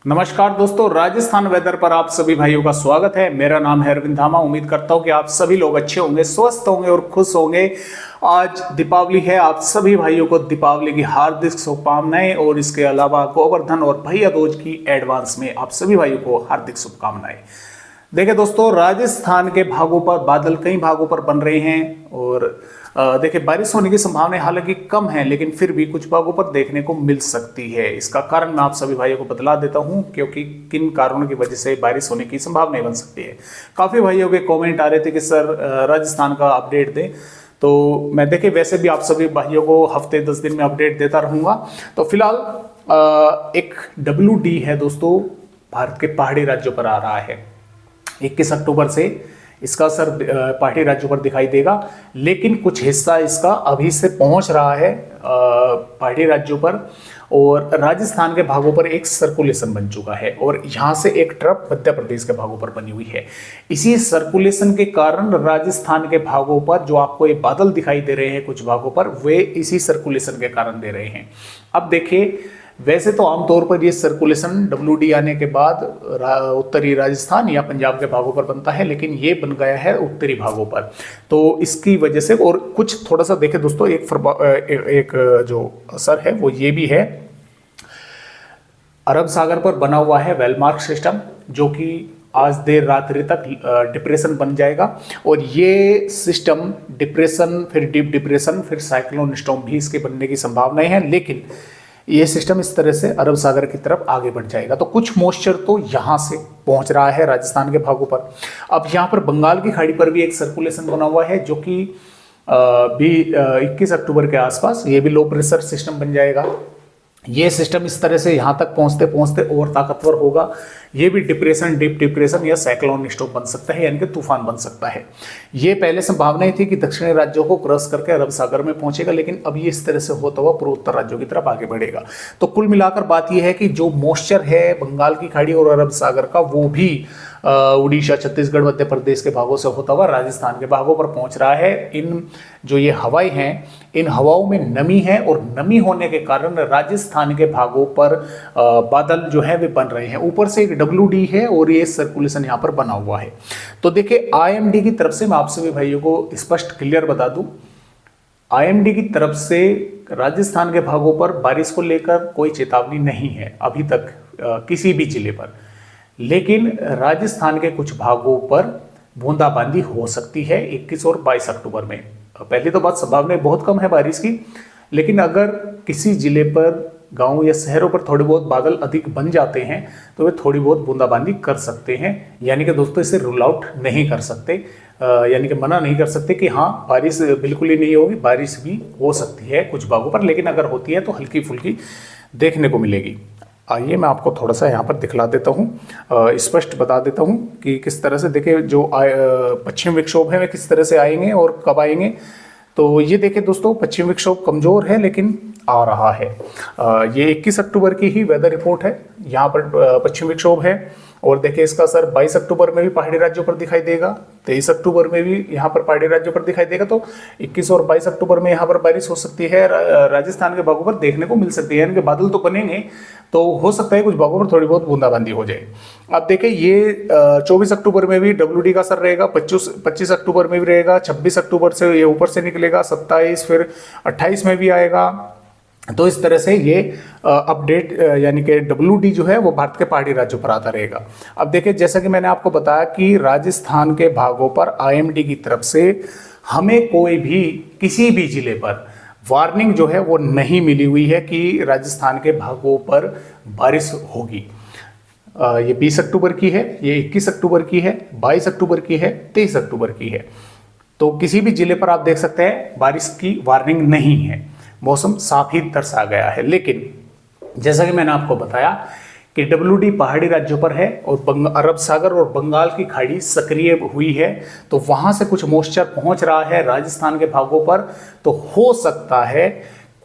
नमस्कार दोस्तों, राजस्थान वेदर पर आप सभी भाइयों का स्वागत है। मेरा नाम है अरविंद धामा। उम्मीद करता हूं कि आप सभी लोग अच्छे होंगे, स्वस्थ होंगे और खुश होंगे। आज दीपावली है, आप सभी भाइयों को दीपावली की हार्दिक शुभकामनाएं और इसके अलावा गोवर्धन और भैया दूज की एडवांस में आप सभी भाइयों को हार्दिक शुभकामनाएं। देखिए दोस्तों, राजस्थान के भागों पर बादल कई भागों पर बन रहे हैं और देखिए बारिश होने की संभावना हालांकि कम है, लेकिन फिर भी कुछ भागों पर देखने को मिल सकती है। इसका कारण मैं आप सभी भाइयों को बतला देता हूं, क्योंकि किन कारणों की वजह से बारिश होने की संभावना बन सकती है। काफी भाइयों के कमेंट आ रहे थे कि सर राजस्थान का अपडेट दें, तो मैं देखिए वैसे भी आप सभी भाइयों को हफ्ते 10 दिन में अपडेट देता रहूंगा। तो फिलहाल एक WD है दोस्तों, भारत के पहाड़ी राज्यों पर आ रहा है। 21 अक्टूबर से इसका असर पहाड़ी राज्यों पर दिखाई देगा, लेकिन कुछ हिस्सा इसका अभी से पहुंच रहा है पहाड़ी राज्यों पर और राजस्थान के भागों पर एक सर्कुलेशन बन चुका है और यहां से एक ट्रफ मध्य प्रदेश के भागों पर बनी हुई है। इसी सर्कुलेशन के कारण राजस्थान के भागों पर जो आपको ये बादल दिखाई दे रहे हैं कुछ भागों पर, वे इसी सर्कुलेशन के कारण दे रहे हैं। अब देखिए, वैसे तो आमतौर पर ये सर्कुलेशन WD आने के बाद उत्तरी राजस्थान या पंजाब के भागों पर बनता है, लेकिन ये बन गया है उत्तरी भागों पर। तो इसकी वजह से और कुछ थोड़ा सा देखें दोस्तों, एक जो असर है वो ये भी है, अरब सागर पर बना हुआ है वेलमार्क सिस्टम, जो कि आज देर रात्रि तक डिप्रेशन बन जाएगा और ये सिस्टम डिप्रेशन, फिर डीप डिप्रेशन, फिर साइक्लोन स्टॉर्म भी इसके बनने की संभावनाएं हैं। लेकिन ये सिस्टम इस तरह से अरब सागर की तरफ आगे बढ़ जाएगा, तो कुछ मॉइस्चर तो यहाँ से पहुंच रहा है राजस्थान के भागों पर। अब यहाँ पर बंगाल की खाड़ी पर भी एक सर्कुलेशन बना हुआ है, जो कि भी 21 अक्टूबर के आसपास ये भी लो प्रेशर सिस्टम बन जाएगा। ये सिस्टम इस तरह से यहाँ तक पहुँचते पहुँचते और ताकतवर होगा। ये भी डिप्रेशन, डीप डिप्रेशन या साइक्लोन स्टॉर्म बन सकता है, यानी कि तूफान बन सकता है। ये पहले संभावना थी कि दक्षिणी राज्यों को क्रॉस करके अरब सागर में पहुंचेगा, लेकिन अब ये इस तरह से होता हुआ पूर्वोत्तर राज्यों की तरफ आगे बढ़ेगा। तो कुल मिलाकर बात यह है कि जो मॉइस्चर है बंगाल की खाड़ी और अरब सागर का, वो भी उड़ीसा, छत्तीसगढ़, मध्य प्रदेश के भागों से होता हुआ राजस्थान के भागों पर पहुंच रहा है। इन जो ये हवाएं हैं, इन हवाओं में नमी है और नमी होने के कारण राजस्थान के भागों पर बादल जो है वे बन रहे हैं। ऊपर से एक WD है और ये सर्कुलेशन यहाँ पर बना हुआ है। तो देखिए, IMD की तरफ से मैं आप सभी भाइयों को स्पष्ट क्लियर बता दूं, IMD की तरफ से राजस्थान के भागों पर बारिश को लेकर कोई चेतावनी नहीं है अभी तक किसी भी जिले पर, लेकिन राजस्थान के कुछ भागों पर बूंदाबांदी हो सकती है 21 और 22 अक्टूबर में। पहली तो बात, संभावना बहुत कम है बारिश की, लेकिन अगर किसी जिले पर, गांव या शहरों पर थोड़े बहुत बादल अधिक बन जाते हैं तो वे थोड़ी बहुत बूंदाबांदी कर सकते हैं। यानी कि दोस्तों, इसे रूल आउट नहीं कर सकते, यानी कि मना नहीं कर सकते कि हाँ बारिश बिल्कुल ही नहीं होगी। बारिश भी हो सकती है कुछ भागों पर, लेकिन अगर होती है तो हल्की फुल्की देखने को मिलेगी। आइए मैं आपको थोड़ा सा यहाँ पर दिखला देता हूँ, स्पष्ट बता देता हूँ कि किस तरह से, देखिए जो पश्चिम विक्षोभ है वे किस तरह से आएंगे और कब आएंगे। तो ये देखिए दोस्तों, पश्चिम विक्षोभ कमजोर है लेकिन आ रहा है। ये 21 अक्टूबर की ही वेदर रिपोर्ट है। यहाँ पर पश्चिम विक्षोभ है और देखिए इसका असर 22 अक्टूबर में भी पहाड़ी राज्यों पर दिखाई देगा, 23 अक्टूबर में भी यहाँ पर पहाड़ी राज्यों पर दिखाई देगा। तो 21 और 22 अक्टूबर में यहाँ पर बारिश हो सकती है, राजस्थान के भागों पर देखने को मिल सकती है। यानी कि बादल तो बनेंगे, तो हो सकता है कुछ भागों पर थोड़ी बहुत बूंदाबांदी हो जाए। अब देखिए, ये 24 अक्टूबर में भी WD का असर रहेगा, 25 अक्टूबर में भी रहेगा, 26 अक्टूबर से ये ऊपर से निकलेगा, 27 फिर 28 में भी आएगा। तो इस तरह से ये अपडेट यानी कि WD जो है वो भारत के पहाड़ी राज्यों पर आता रहेगा। अब देखिए, जैसा कि मैंने आपको बताया कि राजस्थान के भागों पर IMD की तरफ से हमें कोई भी किसी भी जिले पर वार्निंग जो है वो नहीं मिली हुई है कि राजस्थान के भागों पर बारिश होगी। ये 20 अक्टूबर की है, ये 21 अक्टूबर की है, 22 अक्टूबर की है, 23 अक्टूबर की है। तो किसी भी जिले पर आप देख सकते हैं बारिश की वार्निंग नहीं है, मौसम साफ ही दर्शा गया है। लेकिन जैसा कि मैंने आपको बताया कि WD पहाड़ी राज्यों पर है और अरब सागर और बंगाल की खाड़ी सक्रिय हुई है, तो वहां से कुछ मॉइस्चर पहुंच रहा है राजस्थान के भागों पर। तो हो सकता है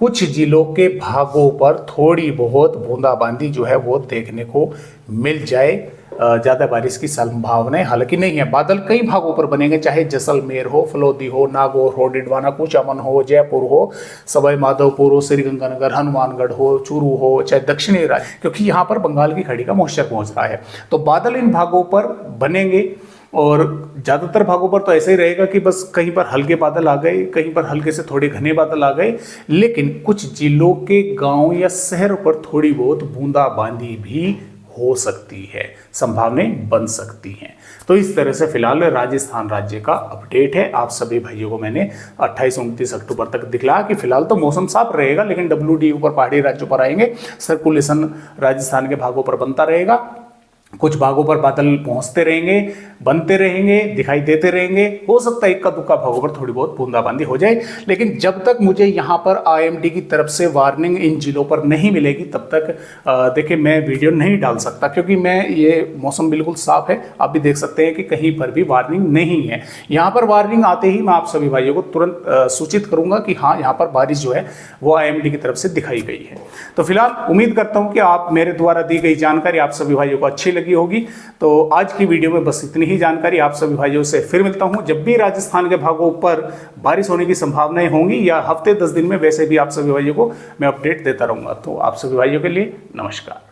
कुछ जिलों के भागों पर थोड़ी बहुत बूंदाबांदी जो है वो देखने को मिल जाए ज़्यादा बारिश की संभावनाएं हालांकि नहीं है। बादल कई भागों पर बनेंगे, चाहे जैसलमेर हो, फलोदी हो, नागौर हो, डिडवाना, कुचामन हो, जयपुर हो, सवाई माधोपुर हो, श्रीगंगानगर, हनुमानगढ़ हो, चूरू हो, चाहे दक्षिणी राज्य, क्योंकि यहाँ पर बंगाल की खाड़ी का मॉइस्चर पहुंच रहा है। तो बादल इन भागों पर बनेंगे और ज़्यादातर भागों पर तो ऐसा ही रहेगा कि बस कहीं पर हल्के बादल आ गए, कहीं पर हल्के से थोड़े घने बादल आ गए, लेकिन कुछ जिलों के गांव या शहर पर थोड़ी बहुत बूंदाबांदी भी हो सकती है, संभावनाएं बन सकती हैं। तो इस तरह से फिलहाल राजस्थान राज्य का अपडेट है। आप सभी भाइयों को मैंने 28-29 अक्टूबर तक दिखलाया कि फिलहाल तो मौसम साफ रहेगा, लेकिन WD ऊपर पहाड़ी राज्यों पर आएंगे, सर्कुलेशन राजस्थान के भागों पर बनता रहेगा, कुछ भागों पर बादल पहुंचते रहेंगे, बनते रहेंगे, दिखाई देते रहेंगे। हो सकता है इक्का दुक्का भागों पर थोड़ी बहुत बूंदाबांदी हो जाए, लेकिन जब तक मुझे यहाँ पर IMD की तरफ से वार्निंग इन जिलों पर नहीं मिलेगी तब तक देखिए मैं वीडियो नहीं डाल सकता, क्योंकि मैं ये मौसम बिल्कुल साफ है। आप भी देख सकते हैं कि कहीं पर भी वार्निंग नहीं है। यहाँ पर वार्निंग आते ही मैं आप सभी भाइयों को तुरंत सूचित करूंगा कि हाँ, यहाँ पर बारिश जो है वो IMD की तरफ से दिखाई गई है। तो फिलहाल उम्मीद करता हूँ कि आप मेरे द्वारा दी गई जानकारी आप सभी भाइयों को अच्छी लगी होगी। तो आज की वीडियो में बस इतनी ही जानकारी। आप सभी भाइयों से फिर मिलता हूं जब भी राजस्थान के भागों पर बारिश होने की संभावनाएं होंगी, या हफ्ते 10 दिन में, वैसे भी आप सभी भाइयों को मैं अपडेट देता रहूंगा। तो आप सभी भाइयों के लिए नमस्कार।